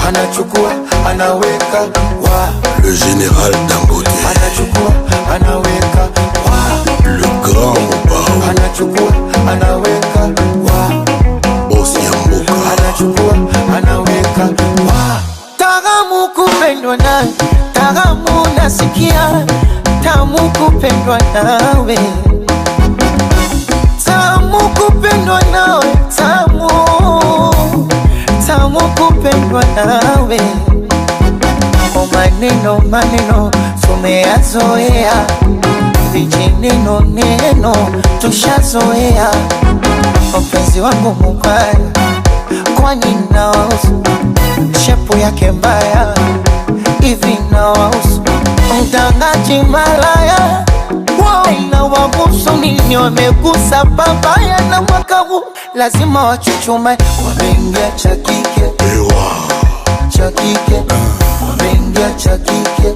anachukua anaweka wa. Le général Dangote anachukua anaweka wa. Le grand Mobao anachukua anaweka wa. Boss Yamboka anachukua anaweka wa. Tagamu kupendwa nawe, tagamu nasikia, tamu kupendwa nawe, tamu kupendwa nawe, tamu, tamu kupendwa nawe. O maneno maneno tumeyazoea, vijineno neno tushazoea. Mpenzi wangu mubaya, kwani nawahusu? Shepu yake mbaya, hivi nawahusu? Mtangaji malaya, inawahusu nini? Wamegusa babaya na mwaka huu lazima wachuchume. Wameingia cha kike, cha kike, wameingia cha kike,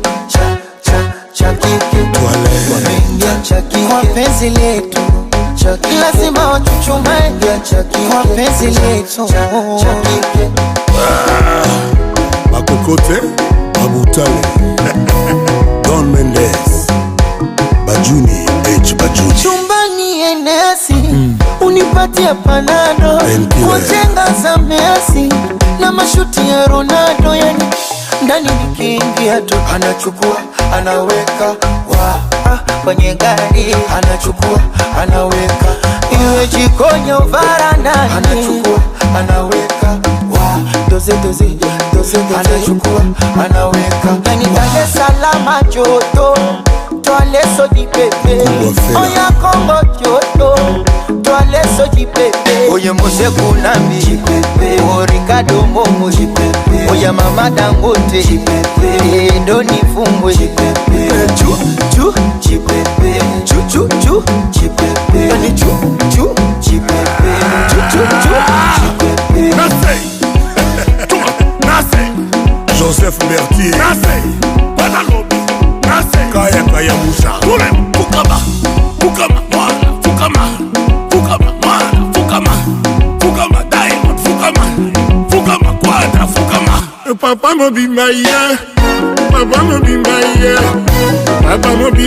cha kike, wameingia cha kike. Kwa penzi letu lazima wachuchume, kwa penzi letu cha kike. Makokote Babutale Don Mendes Bajuni H Bajuni chumbani enesi unipatia panado, wajenga za Messi na mashuti ya Ronaldo. Yani ndani nikiingia tu anachukua anaweka wa. Kwenye gari anachukua anaweka, iwe jikoni au varandani anachukua anaweka wa. Doze doze doze doze anachukua anaweka. Yani Dar es Salaam joto, toale so di pepe. Oya Kongo joto, toale so di pepe. Oye Mose Kunambi jipepe, o Ricardo Momo jipepe, oya Mama Dangote jipepe, Doni Fumbo jipepe, chu chu jipepe, chu chu chu jipepe, yani chu chu jipepe, chu chu chu jipepe. Nase Joseph Berthier Nase Badalobi Nase Kaya Kaya Moussa Touré Fukama Fukama Mwana Fukama Fukama Mwana Fukama Fukama Diamond Fukama Fukama Quadra Fukama Papa mo be my Papa mo be my Papa mo be